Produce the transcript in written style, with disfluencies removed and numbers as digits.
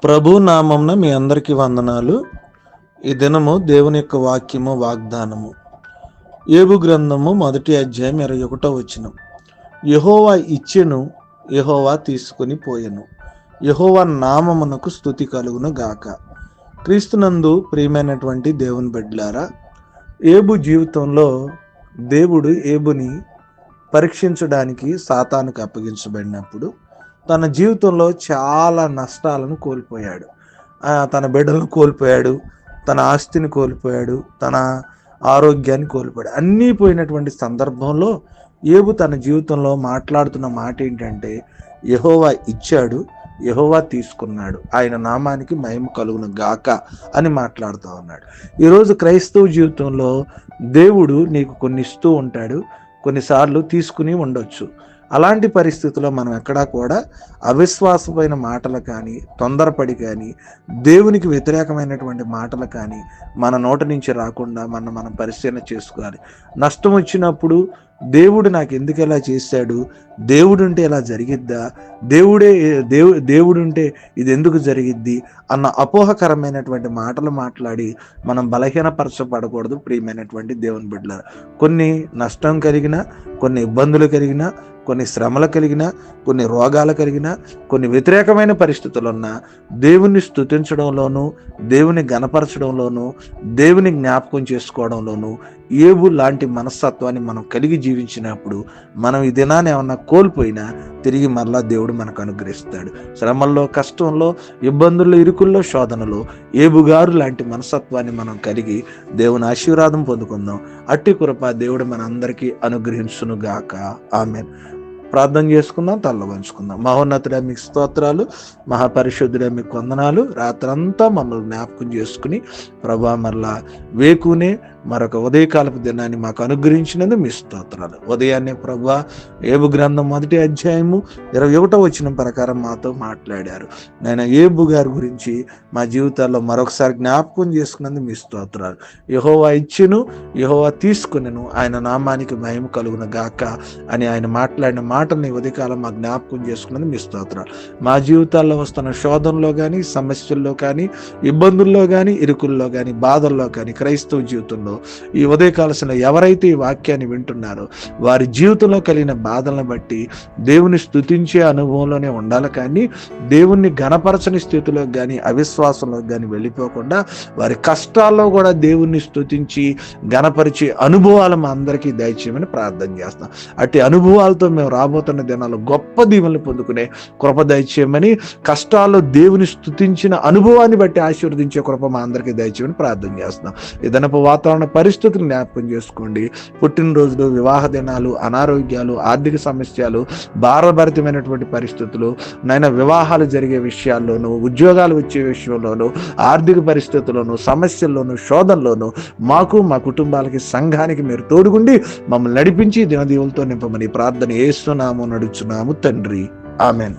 ప్రభు నామంన మీ అందరికీ వందనాలు. ఈ దినము దేవుని యొక్క వాక్యము వాగ్దానము ఏబు గ్రంథము 1వ అధ్యాయం 21వ వచనం. యెహోవా ఇచ్చెను, యెహోవా తీసుకొని పోయెను, యెహోవా నామమునకు స్తుతి కలుగును గాక. క్రీస్తునందు ప్రియమైనటువంటి దేవుని బిడ్డలారా, ఏబు జీవితంలో దేవుడు ఏబుని పరీక్షించడానికి సాతానుకు అప్పగించబడినప్పుడు తన జీవితంలో చాలా నష్టాలను కోల్పోయాడు. తన బిడ్డలను కోల్పోయాడు, తన ఆస్తిని కోల్పోయాడు, తన ఆరోగ్యాన్ని కోల్పోయాడు. అన్నీ పోయినటువంటి సందర్భంలో ఏబు తన జీవితంలో మాట్లాడుతున్న మాట ఏంటంటే, యెహోవా ఇచ్చాడు, యెహోవా తీసుకున్నాడు, ఆయన నామానికి మహిమ కలుగును గాక అని మాట్లాడుతూ ఉన్నాడు. ఈరోజు క్రైస్తవ జీవితంలో దేవుడు నీకు కొన్ని ఇస్తూ ఉంటాడు, కొన్నిసార్లు తీసుకుని ఉండొచ్చు. అలాంటి పరిస్థితుల్లో మనం ఎక్కడా కూడా అవిశ్వాసమైన మాటలు కానీ, తొందరపడి కానీ, దేవునికి వ్యతిరేకమైనటువంటి మాటలు కానీ మన నోటి నుంచి రాకుండా మనం పరిశీలన చేసుకోవాలి. నష్టం వచ్చినప్పుడు దేవుడు నాకు ఎందుకు ఇలా చేశాడు, దేవుడుంటే ఇలా జరిగిద్దా, దేవుడుంటే ఇది ఎందుకు జరిగిద్ది అన్న అపోహకరమైనటువంటి మాటలు మాట్లాడి మనం బలహీనపరచబడకూడదు. ప్రియమైనటువంటి దేవుని బిడ్డలారా, కొన్ని నష్టం కలిగినా, కొన్ని ఇబ్బందులు కలిగినా, కొన్ని శ్రమలు కలిగినా, కొన్ని రోగాలు కలిగినా, కొన్ని వ్యతిరేకమైన పరిస్థితులు ఉన్నా దేవుని స్తుతించడంలోనూ, దేవుని గణపరచడంలోనూ, దేవుని జ్ఞాపకం చేసుకోవడంలోనూ ఏబు లాంటి మనస్తత్వాన్ని మనం కలిగి జీవించినప్పుడు మనం ఈ దినాన్ని ఏమన్నా కోల్పోయినా తిరిగి మరలా దేవుడు మనకు అనుగ్రహిస్తాడు. శ్రమల్లో, కష్టంలో, ఇబ్బందుల్లో, ఇరుకుల్లో, శోధనలో ఏబుగారు లాంటి మనస్తత్వాన్ని మనం కలిగి దేవుని ఆశీర్వాదం పొందుకుందాం. అట్టి కృప దేవుడు మన అందరికీ అనుగ్రహించును గాక. ఆమేన్. ప్రార్థన చేసుకుందాం, తల్ల వంచుకుందాం. మహోన్నతుడా మీకు స్తోత్రాలు, మహాపరిశుద్ధుడా మీకు వందనాలు. రాత్రంతా మమ్మల్ని జ్ఞాపకం చేసుకుని ప్రభా మరలా వేకునే మరొక ఉదయకాలపు దినాన్ని మాకు అనుగ్రహించినందుకు మీ స్తోత్రాలు. ఉదయాన్నే ప్రభా ఏబు గ్రంథం 1వ అధ్యాయము 21వ వచనం ప్రకారం మాతో మాట్లాడారు. నేను ఏబు గారి గురించి మా జీవితాల్లో మరొకసారి జ్ఞాపకం చేసుకున్నందుకు మీ స్తోత్రాలు. యెహోవా ఇచ్చెను, యెహోవా తీసుకునెను, ఆయన నామానికి మహిమ కలుగును గాక అని ఆయన మాట్లాడిన మాటల్ని ఉదయకాలం మా జ్ఞాపకం చేసుకున్నది మీ స్తోత్రాలు. మా జీవితాల్లో వస్తున్న శోధనలో కానీ, సమస్యల్లో కానీ, ఇబ్బందుల్లో కానీ, ఇరుకుల్లో కానీ, బాధల్లో కానీ, క్రైస్తవ జీవితంలో ఈ ఉదయకాలసిన ఎవరైతే ఈ వాక్యాన్ని వింటున్నారో వారి జీవితంలో కలిగిన బాధలను బట్టి దేవుని స్తుతించే అనుభవంలోనే ఉండాలి, కానీ దేవుణ్ణి ఘనపరచని స్థితిలో కానీ, అవిశ్వాసంలో కానీ వెళ్ళిపోకుండా వారి కష్టాల్లో కూడా దేవుణ్ణి స్తుతించి ఘనపరిచే అనుభవాలు మా అందరికీ దయచేయమని ప్రార్థన చేస్తాం. అట్టి అనుభవాలతో మేము రాబోతున్న దినాల్లో గొప్ప దీవెనలు పొందుకునే కృప దయచేయమని, కష్టాల్లో దేవుని స్తుతించిన అనుభవాన్ని బట్టి ఆశీర్వదించే కృప మా అందరికీ దయచేయమని ప్రార్థన చేస్తున్నాం. ఇదనపు వాతావరణ పరిస్థితులు జ్ఞాపకం చేసుకోండి. పుట్టినరోజులు, వివాహ దినాలు, అనారోగ్యాలు, ఆర్థిక సమస్యలు, భారభరితమైనటువంటి పరిస్థితులు, నైనా వివాహాలు జరిగే విషయాల్లోనూ, ఉద్యోగాలు వచ్చే విషయంలోనూ, ఆర్థిక పరిస్థితుల్లోనూ, సమస్యల్లోనూ, శోధనలోనూ మాకు, మా కుటుంబాలకి, సంఘానికి మీరు తోడుగుండి మమ్మల్ని నడిపించి దినదీవులతో నింపమని ప్రార్థన యేసు నామమున నడుచున్నాము తండ్రి. ఆమెన్.